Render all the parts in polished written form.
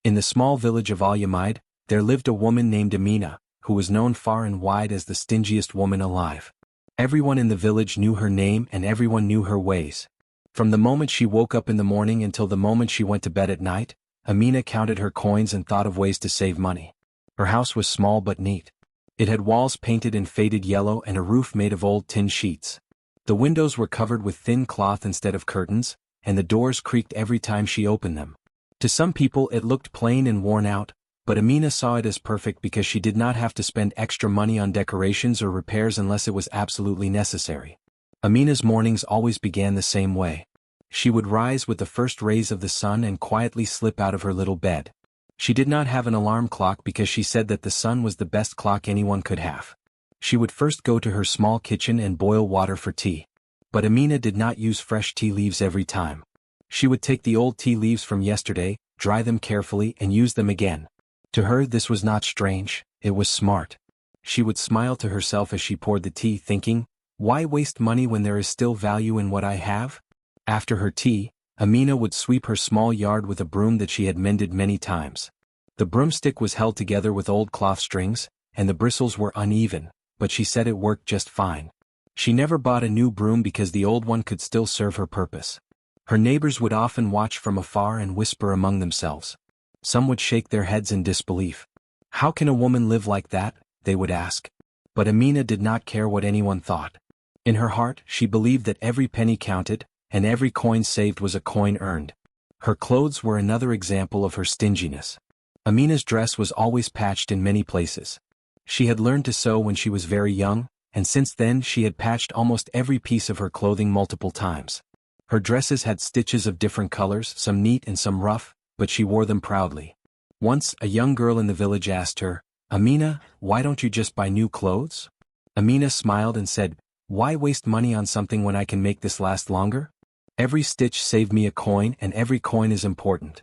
In the small village of Al-Yamid, there lived a woman named Amina, who was known far and wide as the stingiest woman alive. Everyone in the village knew her name and everyone knew her ways. From the moment she woke up in the morning until the moment she went to bed at night, Amina counted her coins and thought of ways to save money. Her house was small but neat. It had walls painted in faded yellow and a roof made of old tin sheets. The windows were covered with thin cloth instead of curtains, and the doors creaked every time she opened them. To some people it looked plain and worn out, but Amina saw it as perfect because she did not have to spend extra money on decorations or repairs unless it was absolutely necessary. Amina's mornings always began the same way. She would rise with the first rays of the sun and quietly slip out of her little bed. She did not have an alarm clock because she said that the sun was the best clock anyone could have. She would first go to her small kitchen and boil water for tea. But Amina did not use fresh tea leaves every time. She would take the old tea leaves from yesterday, dry them carefully and use them again. To her this was not strange, it was smart. She would smile to herself as she poured the tea thinking, why waste money when there is still value in what I have? After her tea, Amina would sweep her small yard with a broom that she had mended many times. The broomstick was held together with old cloth strings, and the bristles were uneven, but she said it worked just fine. She never bought a new broom because the old one could still serve her purpose. Her neighbors would often watch from afar and whisper among themselves. Some would shake their heads in disbelief. How can a woman live like that? They would ask. But Amina did not care what anyone thought. In her heart, she believed that every penny counted, and every coin saved was a coin earned. Her clothes were another example of her stinginess. Amina's dress was always patched in many places. She had learned to sew when she was very young, and since then she had patched almost every piece of her clothing multiple times. Her dresses had stitches of different colors, some neat and some rough, but she wore them proudly. Once, a young girl in the village asked her, Amina, why don't you just buy new clothes? Amina smiled and said, why waste money on something when I can make this last longer? Every stitch saved me a coin and every coin is important.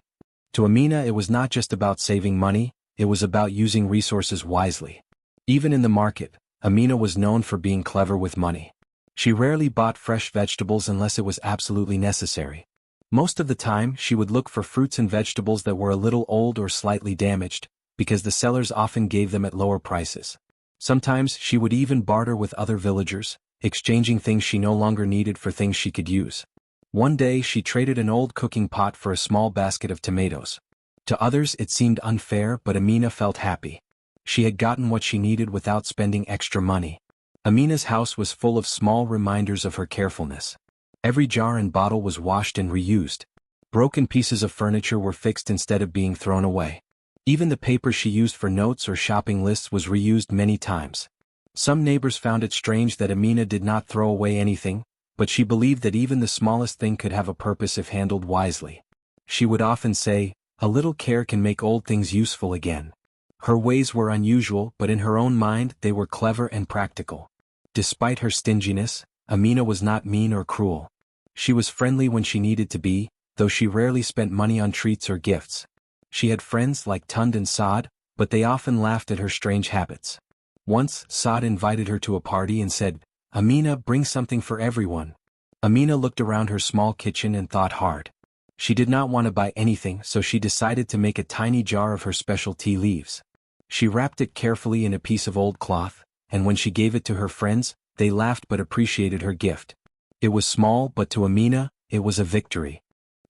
To Amina it was not just about saving money, it was about using resources wisely. Even in the market, Amina was known for being clever with money. She rarely bought fresh vegetables unless it was absolutely necessary. Most of the time she would look for fruits and vegetables that were a little old or slightly damaged, because the sellers often gave them at lower prices. Sometimes she would even barter with other villagers, exchanging things she no longer needed for things she could use. One day she traded an old cooking pot for a small basket of tomatoes. To others it seemed unfair, but Amina felt happy. She had gotten what she needed without spending extra money. Amina's house was full of small reminders of her carefulness. Every jar and bottle was washed and reused. Broken pieces of furniture were fixed instead of being thrown away. Even the paper she used for notes or shopping lists was reused many times. Some neighbors found it strange that Amina did not throw away anything, but she believed that even the smallest thing could have a purpose if handled wisely. She would often say, a little care can make old things useful again. Her ways were unusual, but in her own mind they were clever and practical. Despite her stinginess, Amina was not mean or cruel. She was friendly when she needed to be, though she rarely spent money on treats or gifts. She had friends like Tund and Saad, but they often laughed at her strange habits. Once, Saad invited her to a party and said, Amina, bring something for everyone. Amina looked around her small kitchen and thought hard. She did not want to buy anything, so she decided to make a tiny jar of her special tea leaves. She wrapped it carefully in a piece of old cloth, and when she gave it to her friends, they laughed but appreciated her gift. It was small, but to Amina, it was a victory.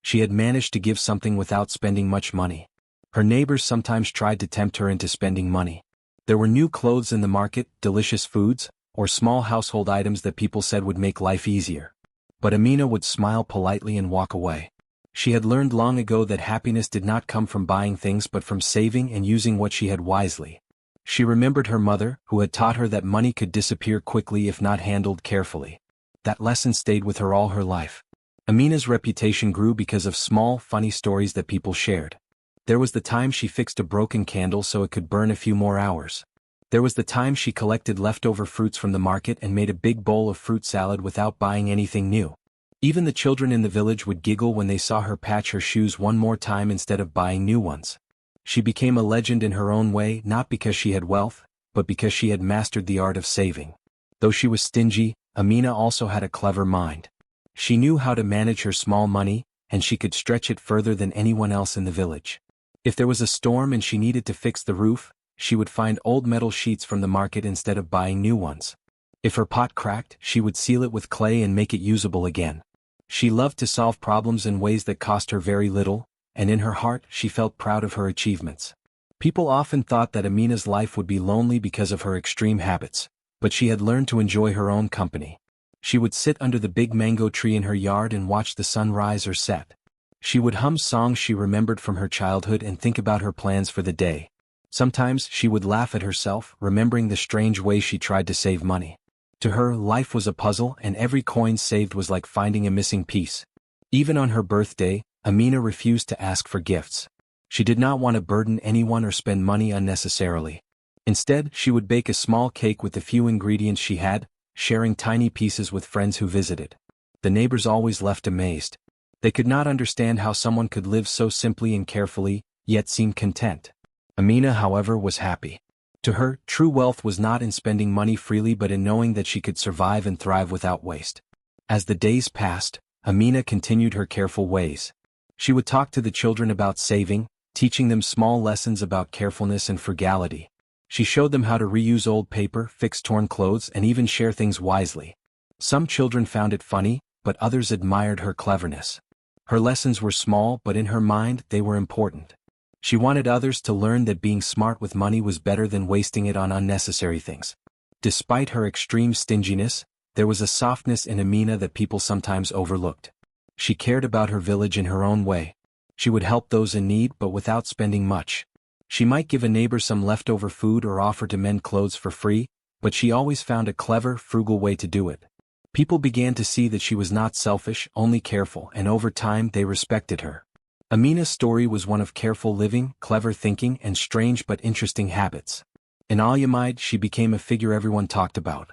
She had managed to give something without spending much money. Her neighbors sometimes tried to tempt her into spending money. There were new clothes in the market, delicious foods, or small household items that people said would make life easier. But Amina would smile politely and walk away. She had learned long ago that happiness did not come from buying things but from saving and using what she had wisely. She remembered her mother, who had taught her that money could disappear quickly if not handled carefully. That lesson stayed with her all her life. Amina's reputation grew because of small, funny stories that people shared. There was the time she fixed a broken candle so it could burn a few more hours. There was the time she collected leftover fruits from the market and made a big bowl of fruit salad without buying anything new. Even the children in the village would giggle when they saw her patch her shoes one more time instead of buying new ones. She became a legend in her own way, not because she had wealth, but because she had mastered the art of saving. Though she was stingy, Amina also had a clever mind. She knew how to manage her small money, and she could stretch it further than anyone else in the village. If there was a storm and she needed to fix the roof, she would find old metal sheets from the market instead of buying new ones. If her pot cracked, she would seal it with clay and make it usable again. She loved to solve problems in ways that cost her very little, and in her heart she felt proud of her achievements. People often thought that Amina's life would be lonely because of her extreme habits, but she had learned to enjoy her own company. She would sit under the big mango tree in her yard and watch the sun rise or set. She would hum songs she remembered from her childhood and think about her plans for the day. Sometimes she would laugh at herself, remembering the strange way she tried to save money. To her, life was a puzzle and every coin saved was like finding a missing piece. Even on her birthday, Amina refused to ask for gifts. She did not want to burden anyone or spend money unnecessarily. Instead, she would bake a small cake with the few ingredients she had, sharing tiny pieces with friends who visited. The neighbors always left amazed. They could not understand how someone could live so simply and carefully, yet seem content. Amina, however, was happy. To her, true wealth was not in spending money freely but in knowing that she could survive and thrive without waste. As the days passed, Amina continued her careful ways. She would talk to the children about saving, teaching them small lessons about carefulness and frugality. She showed them how to reuse old paper, fix torn clothes, and even share things wisely. Some children found it funny, but others admired her cleverness. Her lessons were small, but in her mind they were important. She wanted others to learn that being smart with money was better than wasting it on unnecessary things. Despite her extreme stinginess, there was a softness in Amina that people sometimes overlooked. She cared about her village in her own way. She would help those in need but without spending much. She might give a neighbor some leftover food or offer to mend clothes for free, but she always found a clever, frugal way to do it. People began to see that she was not selfish, only careful, and over time they respected her. Amina's story was one of careful living, clever thinking, and strange but interesting habits. In Al-Yamide, she became a figure everyone talked about.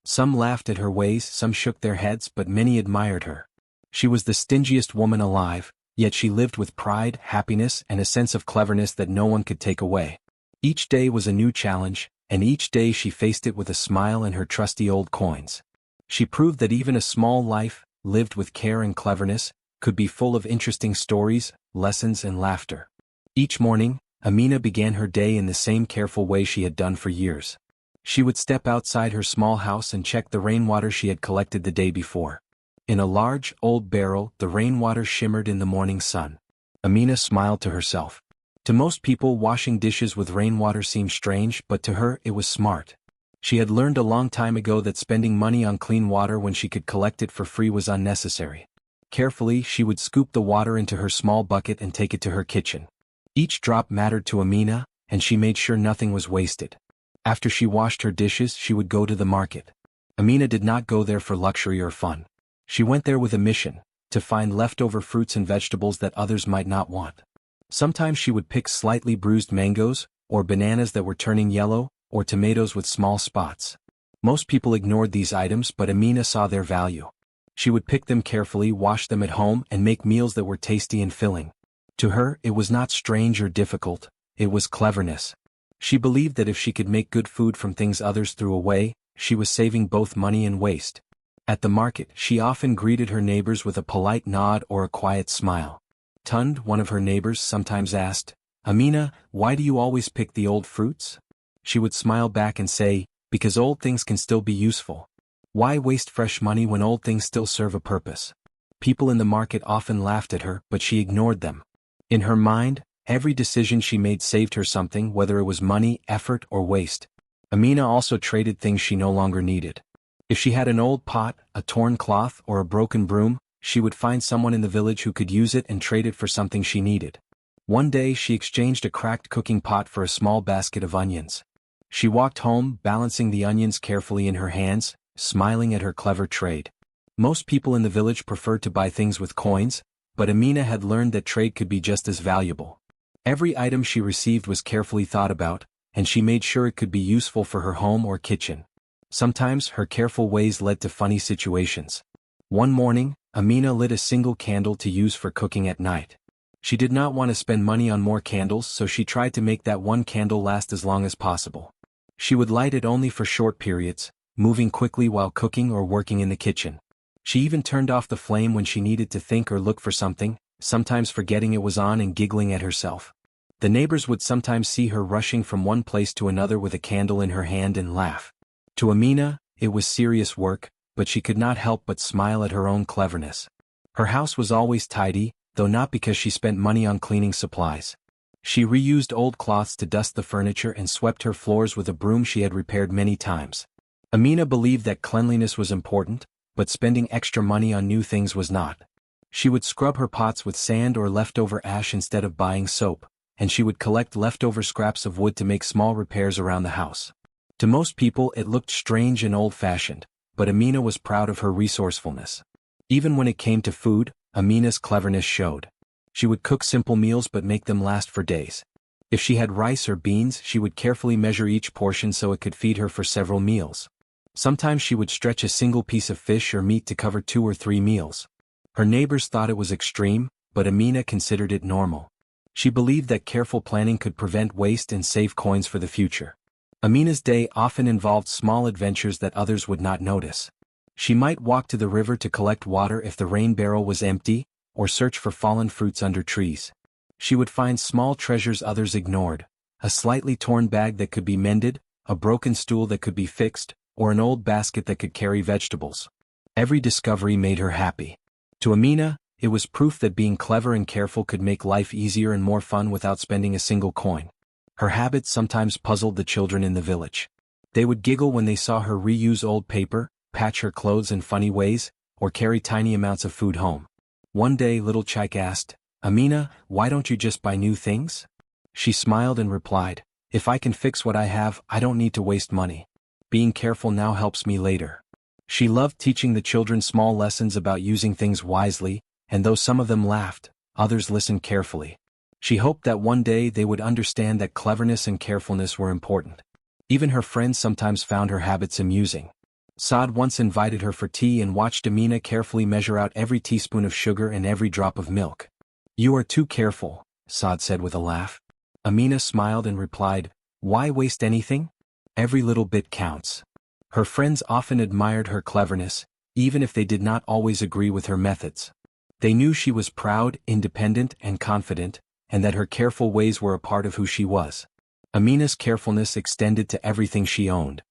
Some laughed at her ways, some shook their heads, but many admired her. She was the stingiest woman alive, yet she lived with pride, happiness, and a sense of cleverness that no one could take away. Each day was a new challenge, and each day she faced it with a smile and her trusty old coins. She proved that even a small life, lived with care and cleverness, could be full of interesting stories, lessons, and laughter. Each morning, Amina began her day in the same careful way she had done for years. She would step outside her small house and check the rainwater she had collected the day before. In a large, old barrel, the rainwater shimmered in the morning sun. Amina smiled to herself. To most people, washing dishes with rainwater seemed strange, but to her it was smart. She had learned a long time ago that spending money on clean water when she could collect it for free was unnecessary. Carefully, she would scoop the water into her small bucket and take it to her kitchen. Each drop mattered to Amina, and she made sure nothing was wasted. After she washed her dishes, she would go to the market. Amina did not go there for luxury or fun. She went there with a mission, to find leftover fruits and vegetables that others might not want. Sometimes she would pick slightly bruised mangoes, or bananas that were turning yellow, or tomatoes with small spots. Most people ignored these items, but Amina saw their value. She would pick them carefully, wash them at home, and make meals that were tasty and filling. To her, it was not strange or difficult, it was cleverness. She believed that if she could make good food from things others threw away, she was saving both money and waste. At the market, she often greeted her neighbors with a polite nod or a quiet smile. Tund, one of her neighbors, sometimes asked, "Amina, why do you always pick the old fruits?" She would smile back and say, "Because old things can still be useful. Why waste fresh money when old things still serve a purpose?" People in the market often laughed at her, but she ignored them. In her mind, every decision she made saved her something, whether it was money, effort, or waste. Amina also traded things she no longer needed. If she had an old pot, a torn cloth, or a broken broom, she would find someone in the village who could use it and trade it for something she needed. One day she exchanged a cracked cooking pot for a small basket of onions. She walked home, balancing the onions carefully in her hands, smiling at her clever trade. Most people in the village preferred to buy things with coins, but Amina had learned that trade could be just as valuable. Every item she received was carefully thought about, and she made sure it could be useful for her home or kitchen. Sometimes her careful ways led to funny situations. One morning, Amina lit a single candle to use for cooking at night. She did not want to spend money on more candles, so she tried to make that one candle last as long as possible. She would light it only for short periods, moving quickly while cooking or working in the kitchen. She even turned off the flame when she needed to think or look for something, sometimes forgetting it was on and giggling at herself. The neighbors would sometimes see her rushing from one place to another with a candle in her hand and laugh. To Amina, it was serious work, but she could not help but smile at her own cleverness. Her house was always tidy, though not because she spent money on cleaning supplies. She reused old cloths to dust the furniture and swept her floors with a broom she had repaired many times. Amina believed that cleanliness was important, but spending extra money on new things was not. She would scrub her pots with sand or leftover ash instead of buying soap, and she would collect leftover scraps of wood to make small repairs around the house. To most people it looked strange and old-fashioned, but Amina was proud of her resourcefulness. Even when it came to food, Amina's cleverness showed. She would cook simple meals but make them last for days. If she had rice or beans, she would carefully measure each portion so it could feed her for several meals. Sometimes she would stretch a single piece of fish or meat to cover 2 or 3 meals. Her neighbors thought it was extreme, but Amina considered it normal. She believed that careful planning could prevent waste and save coins for the future. Amina's day often involved small adventures that others would not notice. She might walk to the river to collect water if the rain barrel was empty, or search for fallen fruits under trees. She would find small treasures others ignored, a slightly torn bag that could be mended, a broken stool that could be fixed, or an old basket that could carry vegetables. Every discovery made her happy. To Amina, it was proof that being clever and careful could make life easier and more fun without spending a single coin. Her habits sometimes puzzled the children in the village. They would giggle when they saw her reuse old paper, patch her clothes in funny ways, or carry tiny amounts of food home. One day little Chike asked, "Amina, why don't you just buy new things?" She smiled and replied, "If I can fix what I have, I don't need to waste money. Being careful now helps me later." She loved teaching the children small lessons about using things wisely, and though some of them laughed, others listened carefully. She hoped that one day they would understand that cleverness and carefulness were important. Even her friends sometimes found her habits amusing. Saad once invited her for tea and watched Amina carefully measure out every teaspoon of sugar and every drop of milk. "You are too careful," Saad said with a laugh. Amina smiled and replied, "Why waste anything? Every little bit counts." Her friends often admired her cleverness, even if they did not always agree with her methods. They knew she was proud, independent, and confident, and that her careful ways were a part of who she was. Amina's carefulness extended to everything she owned.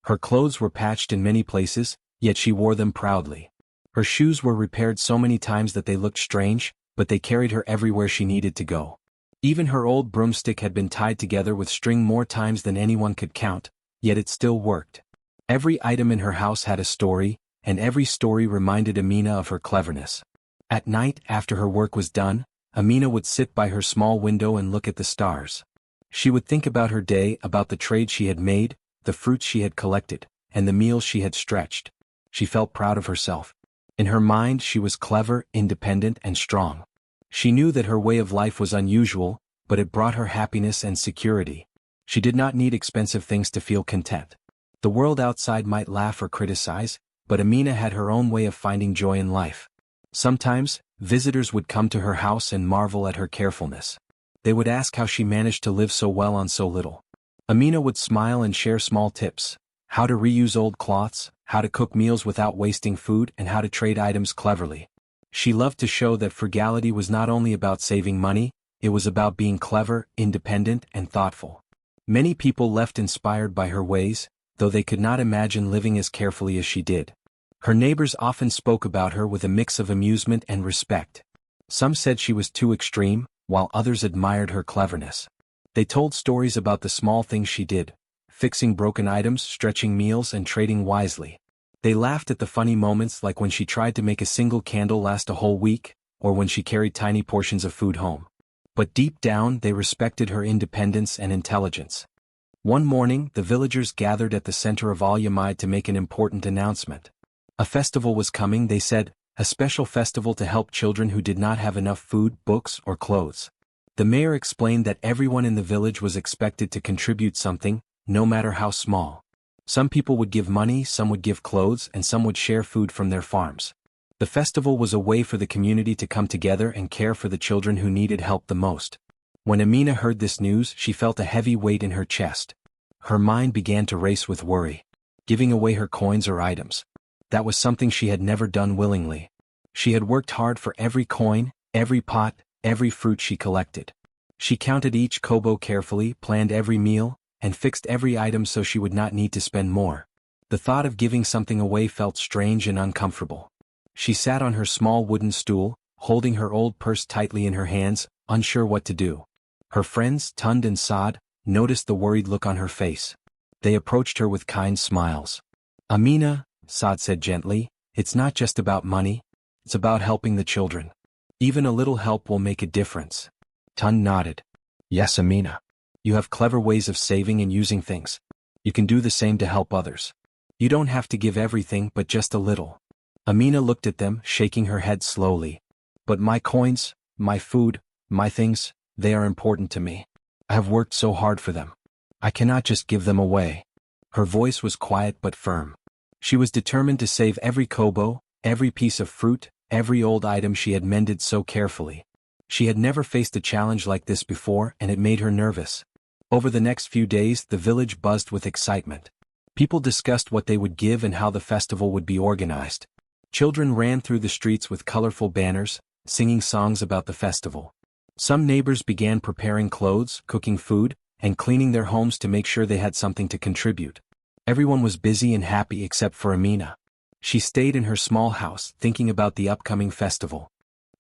Her clothes were patched in many places, yet she wore them proudly. Her shoes were repaired so many times that they looked strange, but they carried her everywhere she needed to go. Even her old broomstick had been tied together with string more times than anyone could count, yet it still worked. Every item in her house had a story, and every story reminded Amina of her cleverness. At night, after her work was done, Amina would sit by her small window and look at the stars. She would think about her day, about the trade she had made, the fruits she had collected, and the meals she had stretched. She felt proud of herself. In her mind she was clever, independent, and strong. She knew that her way of life was unusual, but it brought her happiness and security. She did not need expensive things to feel content. The world outside might laugh or criticize, but Amina had her own way of finding joy in life. Sometimes, visitors would come to her house and marvel at her carefulness. They would ask how she managed to live so well on so little. Amina would smile and share small tips: how to reuse old cloths, how to cook meals without wasting food, and how to trade items cleverly. She loved to show that frugality was not only about saving money, it was about being clever, independent, and thoughtful. Many people left inspired by her ways, though they could not imagine living as carefully as she did. Her neighbors often spoke about her with a mix of amusement and respect. Some said she was too extreme, while others admired her cleverness. They told stories about the small things she did: fixing broken items, stretching meals, and trading wisely. They laughed at the funny moments, like when she tried to make a single candle last a whole week, or when she carried tiny portions of food home. But deep down they respected her independence and intelligence. One morning the villagers gathered at the center of Al Yamid to make an important announcement. A festival was coming, they said, a special festival to help children who did not have enough food, books, or clothes. The mayor explained that everyone in the village was expected to contribute something, no matter how small. Some people would give money, some would give clothes, and some would share food from their farms. The festival was a way for the community to come together and care for the children who needed help the most. When Amina heard this news, she felt a heavy weight in her chest. Her mind began to race with worry. Giving away her coins or items. That was something she had never done willingly. She had worked hard for every coin, every pot, every fruit she collected. She counted each kobo carefully, planned every meal, and fixed every item so she would not need to spend more. The thought of giving something away felt strange and uncomfortable. She sat on her small wooden stool, holding her old purse tightly in her hands, unsure what to do. Her friends, Tund and Saad, noticed the worried look on her face. They approached her with kind smiles. Amina, Saad said gently, it's not just about money, it's about helping the children. Even a little help will make a difference. Tund nodded. Yes, Amina. You have clever ways of saving and using things. You can do the same to help others. You don't have to give everything but just a little. Amina looked at them, shaking her head slowly. But my coins, my food, my things, they are important to me. I have worked so hard for them. I cannot just give them away. Her voice was quiet but firm. She was determined to save every kobo, every piece of fruit, every old item she had mended so carefully. She had never faced a challenge like this before, and it made her nervous. Over the next few days, the village buzzed with excitement. People discussed what they would give and how the festival would be organized. Children ran through the streets with colorful banners, singing songs about the festival. Some neighbors began preparing clothes, cooking food, and cleaning their homes to make sure they had something to contribute. Everyone was busy and happy except for Amina. She stayed in her small house, thinking about the upcoming festival.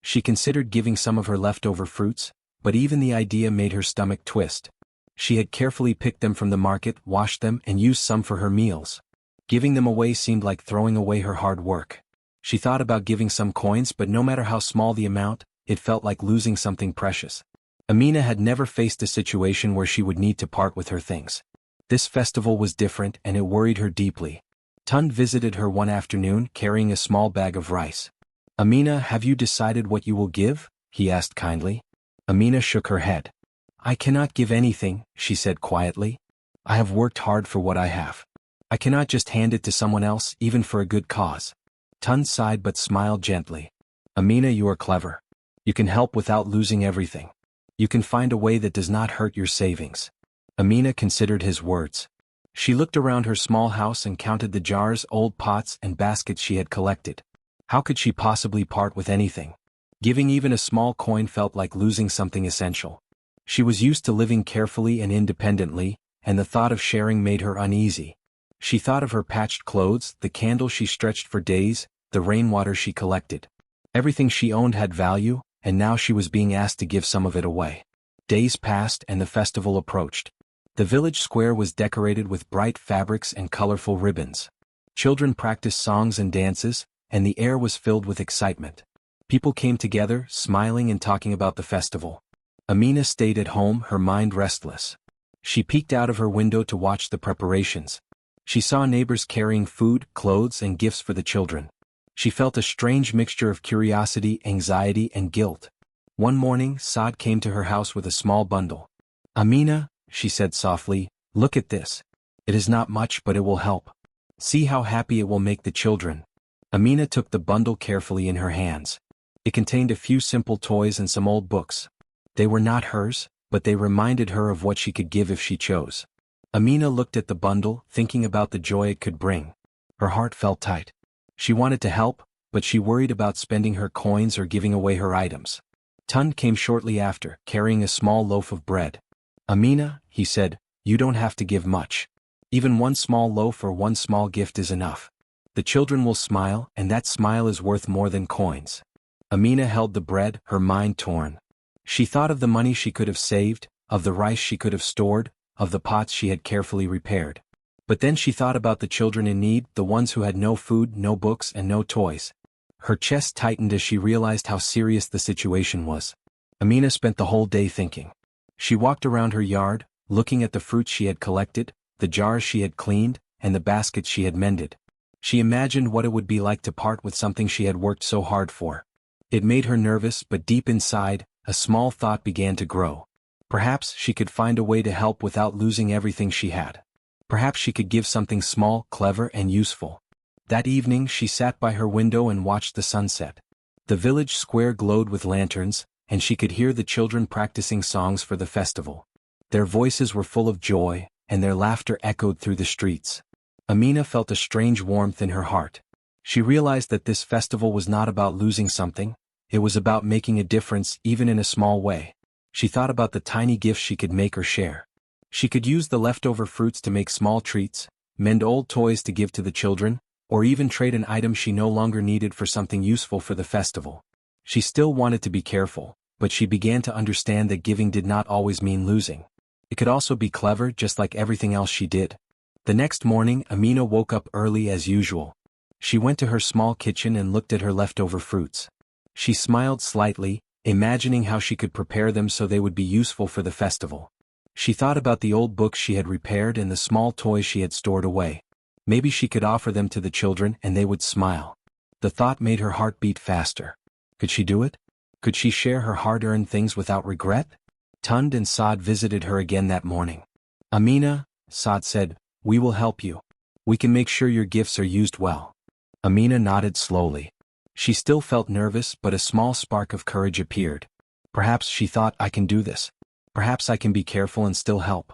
She considered giving some of her leftover fruits, but even the idea made her stomach twist. She had carefully picked them from the market, washed them, and used some for her meals. Giving them away seemed like throwing away her hard work. She thought about giving some coins, but no matter how small the amount, it felt like losing something precious. Amina had never faced a situation where she would need to part with her things. This festival was different, and it worried her deeply. Tund visited her one afternoon, carrying a small bag of rice. Amina, have you decided what you will give? He asked kindly. Amina shook her head. I cannot give anything, she said quietly. I have worked hard for what I have. I cannot just hand it to someone else, even for a good cause. Tund sighed but smiled gently. Amina, you are clever. You can help without losing everything. You can find a way that does not hurt your savings. Amina considered his words. She looked around her small house and counted the jars, old pots, and baskets she had collected. How could she possibly part with anything? Giving even a small coin felt like losing something essential. She was used to living carefully and independently, and the thought of sharing made her uneasy. She thought of her patched clothes, the candles she stretched for days, the rainwater she collected. Everything she owned had value, and now she was being asked to give some of it away. Days passed and the festival approached. The village square was decorated with bright fabrics and colorful ribbons. Children practiced songs and dances, and the air was filled with excitement. People came together, smiling and talking about the festival. Amina stayed at home, her mind restless. She peeked out of her window to watch the preparations. She saw neighbors carrying food, clothes, and gifts for the children. She felt a strange mixture of curiosity, anxiety, and guilt. One morning, Saad came to her house with a small bundle. Amina, she said softly, look at this. It is not much, but it will help. See how happy it will make the children. Amina took the bundle carefully in her hands. It contained a few simple toys and some old books. They were not hers, but they reminded her of what she could give if she chose. Amina looked at the bundle, thinking about the joy it could bring. Her heart felt tight. She wanted to help, but she worried about spending her coins or giving away her items. Tund came shortly after, carrying a small loaf of bread. Amina, he said, you don't have to give much. Even one small loaf or one small gift is enough. The children will smile, and that smile is worth more than coins. Amina held the bread, her mind torn. She thought of the money she could have saved, of the rice she could have stored, of the pots she had carefully repaired. But then she thought about the children in need, the ones who had no food, no books, and no toys. Her chest tightened as she realized how serious the situation was. Amina spent the whole day thinking. She walked around her yard, looking at the fruits she had collected, the jars she had cleaned, and the baskets she had mended. She imagined what it would be like to part with something she had worked so hard for. It made her nervous, but deep inside, a small thought began to grow. Perhaps she could find a way to help without losing everything she had. Perhaps she could give something small, clever, and useful. That evening she sat by her window and watched the sunset. The village square glowed with lanterns, and she could hear the children practicing songs for the festival. Their voices were full of joy, and their laughter echoed through the streets. Amina felt a strange warmth in her heart. She realized that this festival was not about losing something, it was about making a difference even in a small way. She thought about the tiny gifts she could make or share. She could use the leftover fruits to make small treats, mend old toys to give to the children, or even trade an item she no longer needed for something useful for the festival. She still wanted to be careful, but she began to understand that giving did not always mean losing. It could also be clever, just like everything else she did. The next morning, Amina woke up early as usual. She went to her small kitchen and looked at her leftover fruits. She smiled slightly, imagining how she could prepare them so they would be useful for the festival. She thought about the old books she had repaired and the small toys she had stored away. Maybe she could offer them to the children and they would smile. The thought made her heart beat faster. Could she do it? Could she share her hard-earned things without regret? Tund and Saad visited her again that morning. Amina, Saad said, we will help you. We can make sure your gifts are used well. Amina nodded slowly. She still felt nervous, but a small spark of courage appeared. Perhaps, she thought, I can do this. Perhaps I can be careful and still help.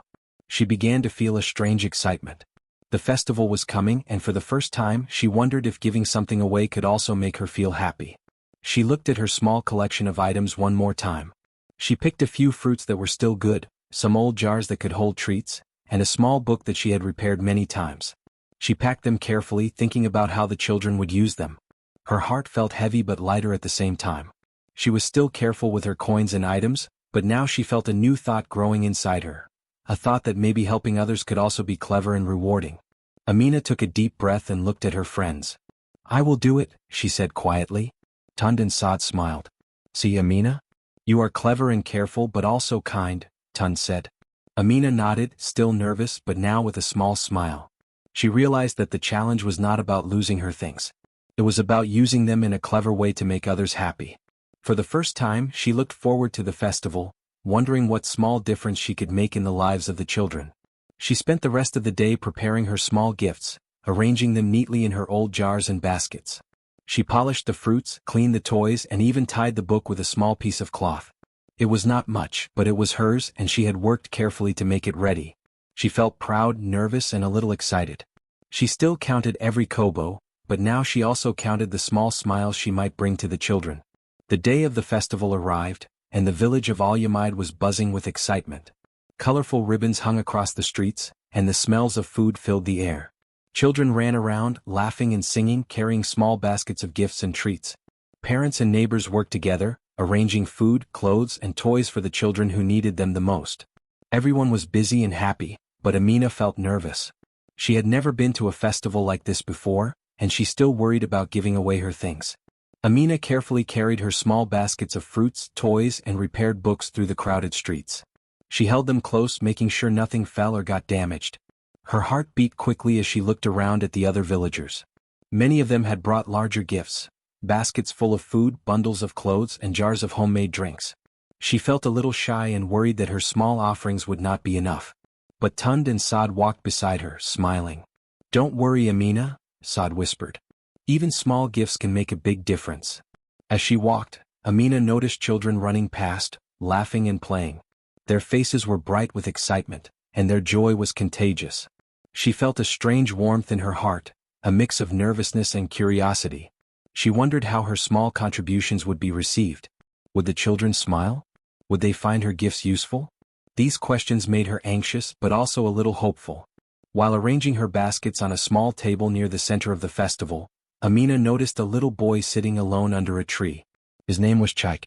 She began to feel a strange excitement. The festival was coming, and for the first time, she wondered if giving something away could also make her feel happy. She looked at her small collection of items one more time. She picked a few fruits that were still good, some old jars that could hold treats, and a small book that she had repaired many times. She packed them carefully, thinking about how the children would use them. Her heart felt heavy but lighter at the same time. She was still careful with her coins and items, but now she felt a new thought growing inside her. A thought that maybe helping others could also be clever and rewarding. Amina took a deep breath and looked at her friends. I will do it, she said quietly. Tund and Saad smiled. See, Amina? You are clever and careful but also kind, Tund said. Amina nodded, still nervous but now with a small smile. She realized that the challenge was not about losing her things. It was about using them in a clever way to make others happy. For the first time, she looked forward to the festival, wondering what small difference she could make in the lives of the children. She spent the rest of the day preparing her small gifts, arranging them neatly in her old jars and baskets. She polished the fruits, cleaned the toys, and even tied the book with a small piece of cloth. It was not much, but it was hers, and she had worked carefully to make it ready. She felt proud, nervous, and a little excited. She still counted every kobo, but now she also counted the small smiles she might bring to the children. The day of the festival arrived, and the village of Al-Yamid was buzzing with excitement. Colorful ribbons hung across the streets, and the smells of food filled the air. Children ran around, laughing and singing, carrying small baskets of gifts and treats. Parents and neighbors worked together, arranging food, clothes, and toys for the children who needed them the most. Everyone was busy and happy, but Amina felt nervous. She had never been to a festival like this before, and she still worried about giving away her things. Amina carefully carried her small baskets of fruits, toys, and repaired books through the crowded streets. She held them close, making sure nothing fell or got damaged. Her heart beat quickly as she looked around at the other villagers. Many of them had brought larger gifts, baskets full of food, bundles of clothes, and jars of homemade drinks. She felt a little shy and worried that her small offerings would not be enough. But Tund and Saad walked beside her, smiling. Don't worry, Amina, Saad whispered. Even small gifts can make a big difference. As she walked, Amina noticed children running past, laughing and playing. Their faces were bright with excitement, and their joy was contagious. She felt a strange warmth in her heart, a mix of nervousness and curiosity. She wondered how her small contributions would be received. Would the children smile? Would they find her gifts useful? These questions made her anxious but also a little hopeful. While arranging her baskets on a small table near the center of the festival, Amina noticed a little boy sitting alone under a tree. His name was Chaik.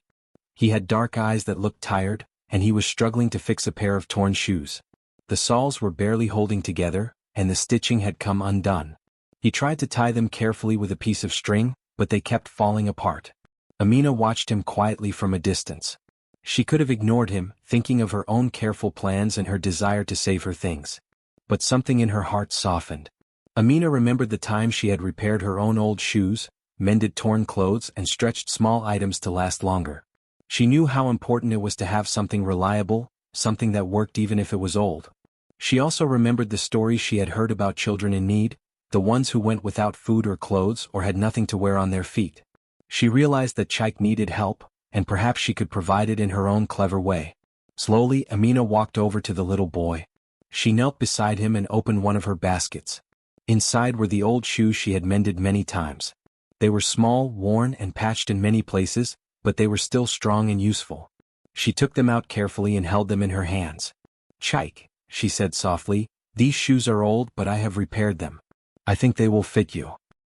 He had dark eyes that looked tired, and he was struggling to fix a pair of torn shoes. The soles were barely holding together, and the stitching had come undone. He tried to tie them carefully with a piece of string, but they kept falling apart. Amina watched him quietly from a distance. She could have ignored him, thinking of her own careful plans and her desire to save her things. But something in her heart softened. Amina remembered the time she had repaired her own old shoes, mended torn clothes, and stretched small items to last longer. She knew how important it was to have something reliable, something that worked even if it was old. She also remembered the stories she had heard about children in need, the ones who went without food or clothes or had nothing to wear on their feet. She realized that Chaik needed help, and perhaps she could provide it in her own clever way. Slowly, Amina walked over to the little boy. She knelt beside him and opened one of her baskets. Inside were the old shoes she had mended many times. They were small, worn, and patched in many places, but they were still strong and useful. She took them out carefully and held them in her hands. "Chike," she said softly, "these shoes are old but I have repaired them. I think they will fit you."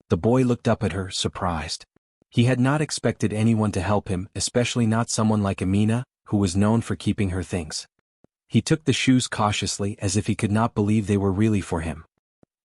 The boy looked up at her, surprised. He had not expected anyone to help him, especially not someone like Amina, who was known for keeping her things. He took the shoes cautiously as if he could not believe they were really for him.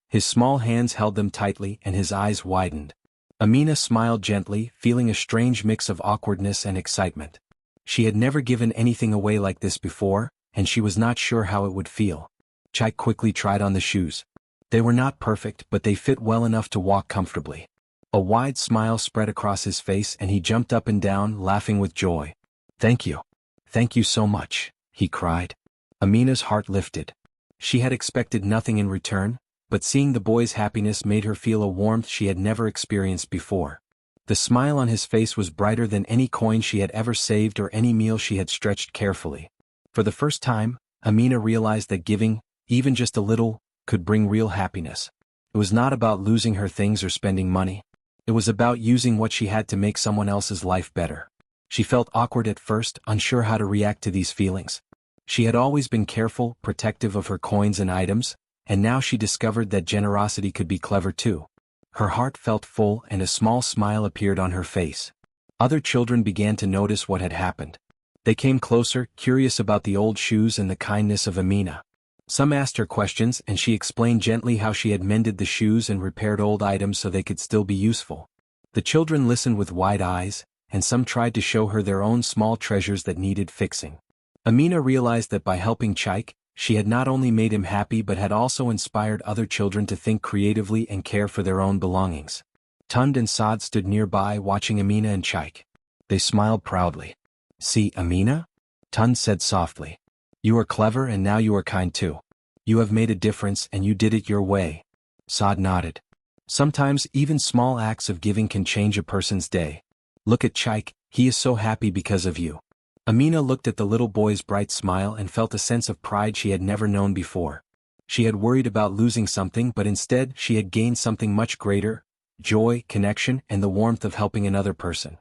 His small hands held them tightly and his eyes widened. Amina smiled gently, feeling a strange mix of awkwardness and excitement. She had never given anything away like this before, and she was not sure how it would feel. Chike quickly tried on the shoes. They were not perfect, but they fit well enough to walk comfortably. A wide smile spread across his face and he jumped up and down, laughing with joy. "Thank you. Thank you so much," he cried. Amina's heart lifted. She had expected nothing in return, but seeing the boy's happiness made her feel a warmth she had never experienced before. The smile on his face was brighter than any coin she had ever saved or any meal she had stretched carefully. For the first time, Amina realized that giving, even just a little, could bring real happiness. It was not about losing her things or spending money. It was about using what she had to make someone else's life better. She felt awkward at first, unsure how to react to these feelings. She had always been careful, protective of her coins and items, and now she discovered that generosity could be clever too. Her heart felt full and a small smile appeared on her face. Other children began to notice what had happened. They came closer, curious about the old shoes and the kindness of Amina. Some asked her questions and she explained gently how she had mended the shoes and repaired old items so they could still be useful. The children listened with wide eyes, and some tried to show her their own small treasures that needed fixing. Amina realized that by helping Chike, she had not only made him happy but had also inspired other children to think creatively and care for their own belongings. Tund and Saad stood nearby watching Amina and Chike. They smiled proudly. "See, Amina?" Tund said softly. "You are clever and now you are kind too. You have made a difference and you did it your way." Saad nodded. Sometimes even small acts of giving can change a person's day. "Look at Chike, he is so happy because of you." Amina looked at the little boy's bright smile and felt a sense of pride she had never known before. She had worried about losing something but instead she had gained something much greater: joy, connection, and the warmth of helping another person.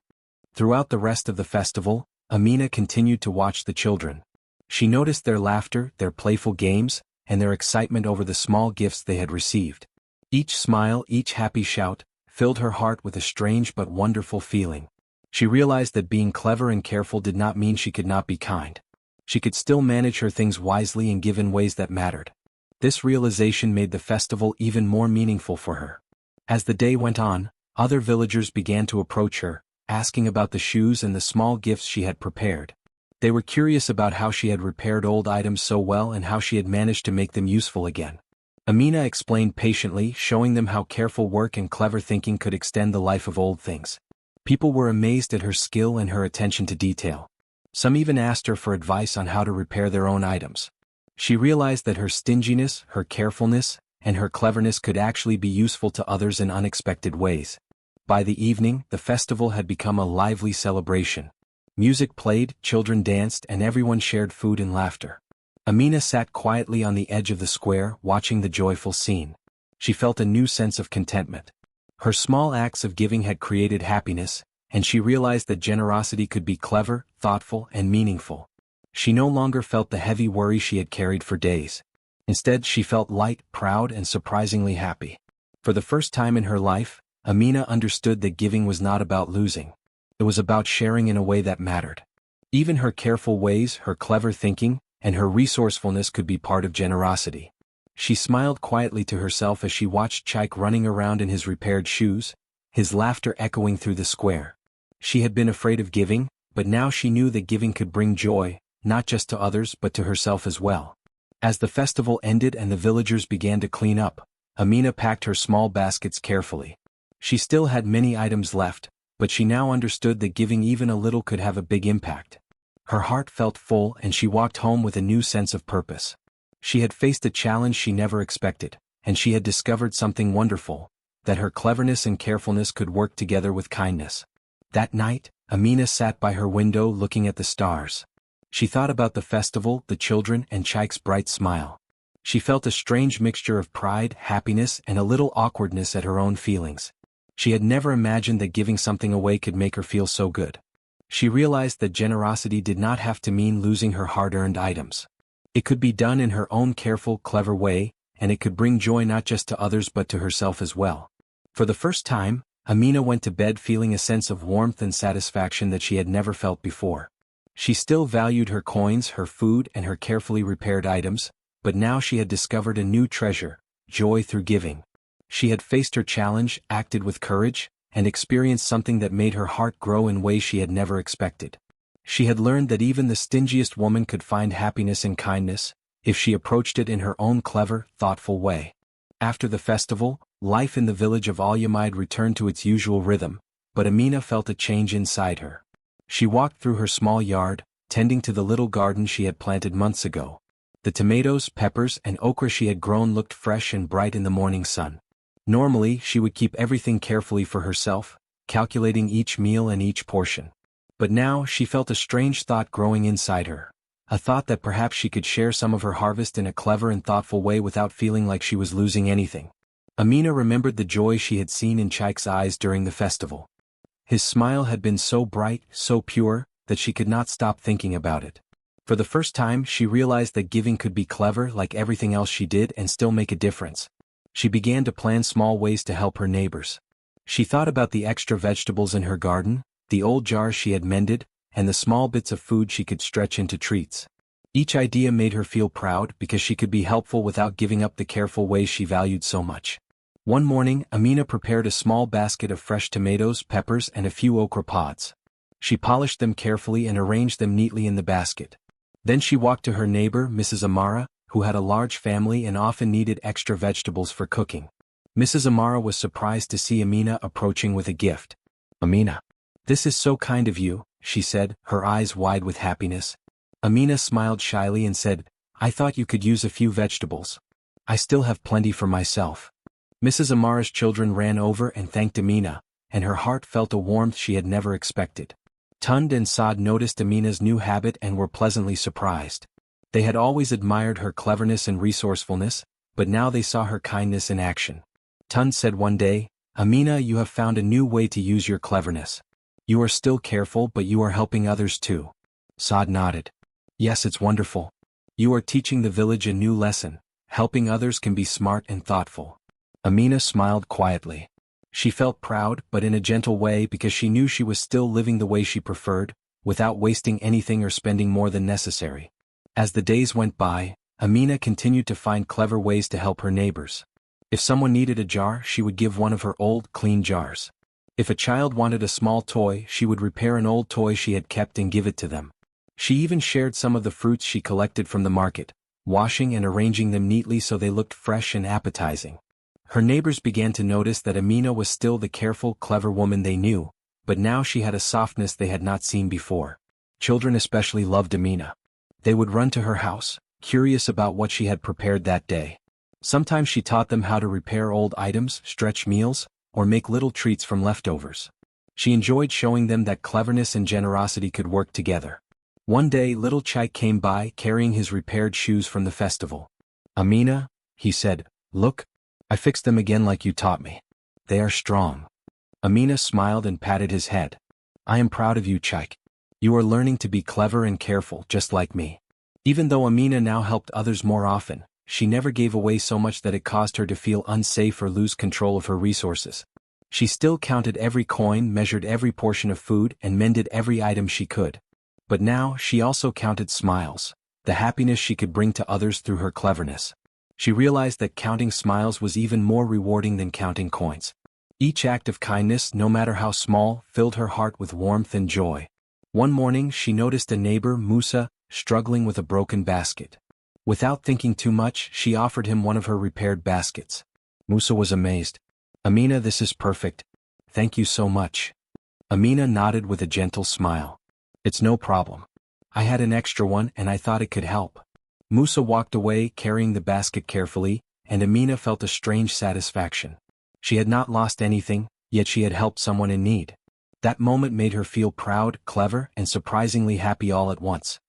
Throughout the rest of the festival, Amina continued to watch the children. She noticed their laughter, their playful games, and their excitement over the small gifts they had received. Each smile, each happy shout, filled her heart with a strange but wonderful feeling. She realized that being clever and careful did not mean she could not be kind. She could still manage her things wisely and give in ways that mattered. This realization made the festival even more meaningful for her. As the day went on, other villagers began to approach her, asking about the shoes and the small gifts she had prepared. They were curious about how she had repaired old items so well and how she had managed to make them useful again. Amina explained patiently, showing them how careful work and clever thinking could extend the life of old things. People were amazed at her skill and her attention to detail. Some even asked her for advice on how to repair their own items. She realized that her stinginess, her carefulness, and her cleverness could actually be useful to others in unexpected ways. By the evening, the festival had become a lively celebration. Music played, children danced, and everyone shared food and laughter. Amina sat quietly on the edge of the square, watching the joyful scene. She felt a new sense of contentment. Her small acts of giving had created happiness, and she realized that generosity could be clever, thoughtful, and meaningful. She no longer felt the heavy worry she had carried for days. Instead, she felt light, proud, and surprisingly happy. For the first time in her life, Amina understood that giving was not about losing. It was about sharing in a way that mattered. Even her careful ways, her clever thinking, and her resourcefulness could be part of generosity. She smiled quietly to herself as she watched Chike running around in his repaired shoes, his laughter echoing through the square. She had been afraid of giving, but now she knew that giving could bring joy, not just to others but to herself as well. As the festival ended and the villagers began to clean up, Amina packed her small baskets carefully. She still had many items left, but she now understood that giving even a little could have a big impact. Her heart felt full and she walked home with a new sense of purpose. She had faced a challenge she never expected, and she had discovered something wonderful: that her cleverness and carefulness could work together with kindness. That night, Amina sat by her window looking at the stars. She thought about the festival, the children, and Chike's bright smile. She felt a strange mixture of pride, happiness, and a little awkwardness at her own feelings. She had never imagined that giving something away could make her feel so good. She realized that generosity did not have to mean losing her hard-earned items. It could be done in her own careful, clever way, and it could bring joy not just to others but to herself as well. For the first time, Amina went to bed feeling a sense of warmth and satisfaction that she had never felt before. She still valued her coins, her food, and her carefully repaired items, but now she had discovered a new treasure: joy through giving. She had faced her challenge, acted with courage, and experienced something that made her heart grow in ways she had never expected. She had learned that even the stingiest woman could find happiness in kindness, if she approached it in her own clever, thoughtful way. After the festival, life in the village of Al-Yamide returned to its usual rhythm, but Amina felt a change inside her. She walked through her small yard, tending to the little garden she had planted months ago. The tomatoes, peppers, and okra she had grown looked fresh and bright in the morning sun. Normally, she would keep everything carefully for herself, calculating each meal and each portion. But now she felt a strange thought growing inside her. A thought that perhaps she could share some of her harvest in a clever and thoughtful way without feeling like she was losing anything. Amina remembered the joy she had seen in Chaik's eyes during the festival. His smile had been so bright, so pure, that she could not stop thinking about it. For the first time, she realized that giving could be clever like everything else she did and still make a difference. She began to plan small ways to help her neighbors. She thought about the extra vegetables in her garden, the old jars she had mended, and the small bits of food she could stretch into treats. Each idea made her feel proud because she could be helpful without giving up the careful ways she valued so much. One morning, Amina prepared a small basket of fresh tomatoes, peppers, and a few okra pods. She polished them carefully and arranged them neatly in the basket. Then she walked to her neighbor, Mrs. Amara, who had a large family and often needed extra vegetables for cooking. Mrs. Amara was surprised to see Amina approaching with a gift. "Amina, this is so kind of you," she said, her eyes wide with happiness. Amina smiled shyly and said, "I thought you could use a few vegetables. I still have plenty for myself." Mrs. Amara's children ran over and thanked Amina, and her heart felt a warmth she had never expected. Tund and Saad noticed Amina's new habit and were pleasantly surprised. They had always admired her cleverness and resourcefulness, but now they saw her kindness in action. Tund said one day, "Amina, you have found a new way to use your cleverness. You are still careful, but you are helping others too." Saad nodded. "Yes, it's wonderful. You are teaching the village a new lesson: helping others can be smart and thoughtful." Amina smiled quietly. She felt proud, but in a gentle way, because she knew she was still living the way she preferred, without wasting anything or spending more than necessary. As the days went by, Amina continued to find clever ways to help her neighbors. If someone needed a jar, she would give one of her old, clean jars. If a child wanted a small toy, she would repair an old toy she had kept and give it to them. She even shared some of the fruits she collected from the market, washing and arranging them neatly so they looked fresh and appetizing. Her neighbors began to notice that Amina was still the careful, clever woman they knew, but now she had a softness they had not seen before. Children especially loved Amina. They would run to her house, curious about what she had prepared that day. Sometimes she taught them how to repair old items, stretch meals, or make little treats from leftovers. She enjoyed showing them that cleverness and generosity could work together. One day, little Chaik came by carrying his repaired shoes from the festival. "Amina," he said, "look, I fixed them again like you taught me. They are strong." Amina smiled and patted his head. "I am proud of you, Chaik. You are learning to be clever and careful, just like me." Even though Amina now helped others more often, she never gave away so much that it caused her to feel unsafe or lose control of her resources. She still counted every coin, measured every portion of food, and mended every item she could. But now she also counted smiles, the happiness she could bring to others through her cleverness. She realized that counting smiles was even more rewarding than counting coins. Each act of kindness, no matter how small, filled her heart with warmth and joy. One morning she noticed a neighbor, Musa, struggling with a broken basket. Without thinking too much, she offered him one of her repaired baskets. Musa was amazed. "Amina, this is perfect. Thank you so much." Amina nodded with a gentle smile. "It's no problem. I had an extra one and I thought it could help." Musa walked away carrying the basket carefully, and Amina felt a strange satisfaction. She had not lost anything, yet she had helped someone in need. That moment made her feel proud, clever, and surprisingly happy all at once.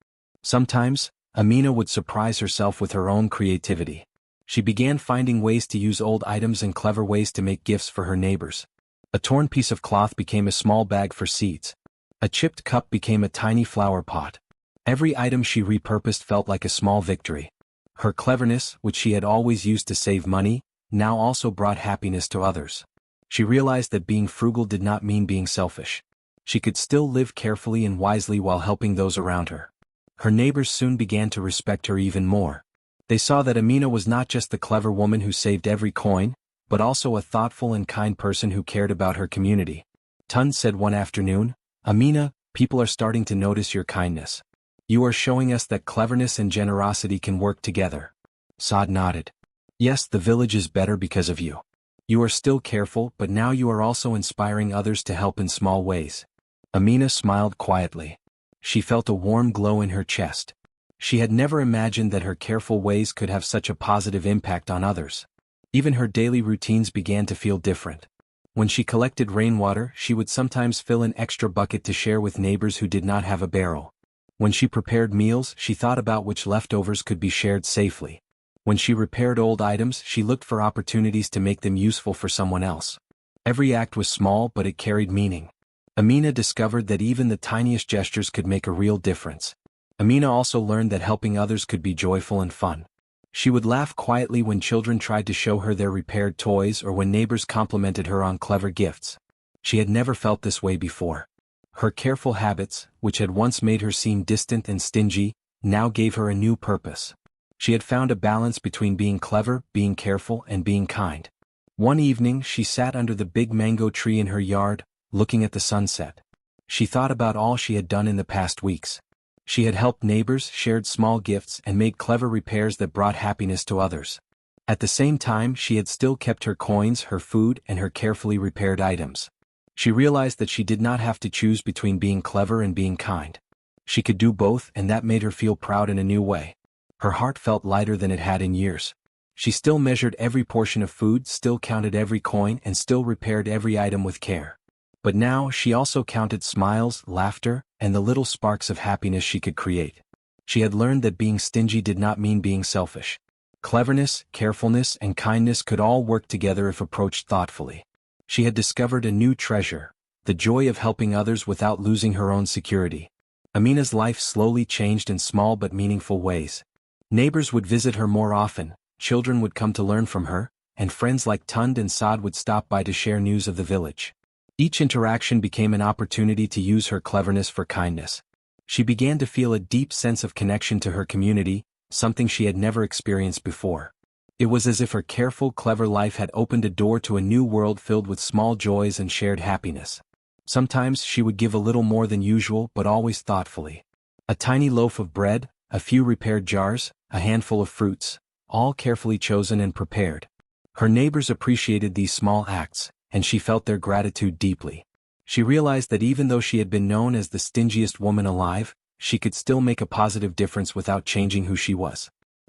Sometimes, Amina would surprise herself with her own creativity. She began finding ways to use old items and clever ways to make gifts for her neighbors. A torn piece of cloth became a small bag for seeds. A chipped cup became a tiny flower pot. Every item she repurposed felt like a small victory. Her cleverness, which she had always used to save money, now also brought happiness to others. She realized that being frugal did not mean being selfish. She could still live carefully and wisely while helping those around her. Her neighbors soon began to respect her even more. They saw that Amina was not just the clever woman who saved every coin, but also a thoughtful and kind person who cared about her community. Tund said one afternoon, "Amina, people are starting to notice your kindness. You are showing us that cleverness and generosity can work together." Saad nodded. "Yes, the village is better because of you. You are still careful, but now you are also inspiring others to help in small ways." Amina smiled quietly. She felt a warm glow in her chest. She had never imagined that her careful ways could have such a positive impact on others. Even her daily routines began to feel different. When she collected rainwater, she would sometimes fill an extra bucket to share with neighbors who did not have a barrel. When she prepared meals, she thought about which leftovers could be shared safely. When she repaired old items, she looked for opportunities to make them useful for someone else. Every act was small, but it carried meaning. Amina discovered that even the tiniest gestures could make a real difference. Amina also learned that helping others could be joyful and fun. She would laugh quietly when children tried to show her their repaired toys or when neighbors complimented her on clever gifts. She had never felt this way before. Her careful habits, which had once made her seem distant and stingy, now gave her a new purpose. She had found a balance between being clever, being careful, and being kind. One evening she sat under the big mango tree in her yard, looking at the sunset. She thought about all she had done in the past weeks. She had helped neighbors, shared small gifts, and made clever repairs that brought happiness to others. At the same time, she had still kept her coins, her food, and her carefully repaired items. She realized that she did not have to choose between being clever and being kind. She could do both, and that made her feel proud in a new way. Her heart felt lighter than it had in years. She still measured every portion of food, still counted every coin, and still repaired every item with care. But now she also counted smiles, laughter, and the little sparks of happiness she could create. She had learned that being stingy did not mean being selfish. Cleverness, carefulness, and kindness could all work together if approached thoughtfully. She had discovered a new treasure, the joy of helping others without losing her own security. Amina's life slowly changed in small but meaningful ways. Neighbors would visit her more often, children would come to learn from her, and friends like Tund and Saad would stop by to share news of the village. Each interaction became an opportunity to use her cleverness for kindness. She began to feel a deep sense of connection to her community, something she had never experienced before. It was as if her careful, clever life had opened a door to a new world filled with small joys and shared happiness. Sometimes she would give a little more than usual, but always thoughtfully. A tiny loaf of bread, a few repaired jars, a handful of fruits, all carefully chosen and prepared. Her neighbors appreciated these small acts, and she felt their gratitude deeply. She realized that even though she had been known as the stingiest woman alive, she could still make a positive difference without changing who she was.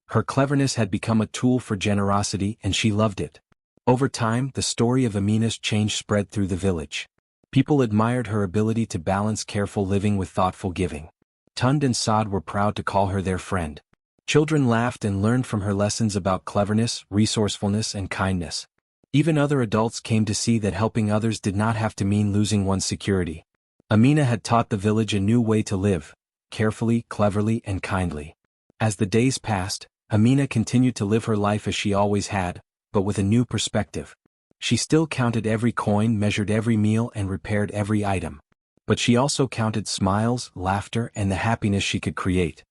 Her cleverness had become a tool for generosity, and she loved it. Over time, the story of Amina's change spread through the village. People admired her ability to balance careful living with thoughtful giving. Tund and Saad were proud to call her their friend. Children laughed and learned from her lessons about cleverness, resourcefulness, and kindness. Even other adults came to see that helping others did not have to mean losing one's security. Amina had taught the village a new way to live, carefully, cleverly, and kindly. As the days passed, Amina continued to live her life as she always had, but with a new perspective. She still counted every coin, measured every meal, and repaired every item. But she also counted smiles, laughter, and the happiness she could create.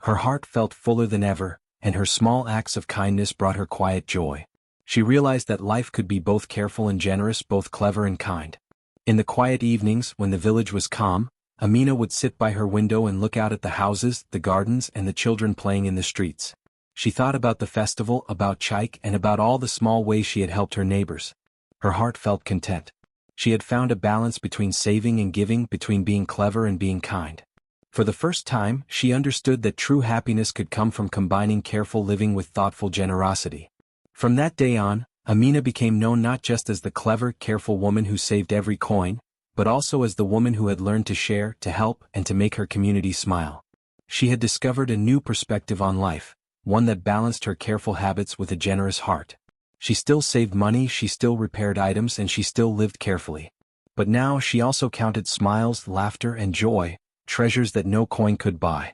Her heart felt fuller than ever, and her small acts of kindness brought her quiet joy. She realized that life could be both careful and generous, both clever and kind. In the quiet evenings, when the village was calm, Amina would sit by her window and look out at the houses, the gardens, and the children playing in the streets. She thought about the festival, about Chaik, and about all the small ways she had helped her neighbors. Her heart felt content. She had found a balance between saving and giving, between being clever and being kind. For the first time, she understood that true happiness could come from combining careful living with thoughtful generosity. From that day on, Amina became known not just as the clever, careful woman who saved every coin, but also as the woman who had learned to share, to help, and to make her community smile. She had discovered a new perspective on life, one that balanced her careful habits with a generous heart. She still saved money, she still repaired items, and she still lived carefully. But now she also counted smiles, laughter, and joy, treasures that no coin could buy.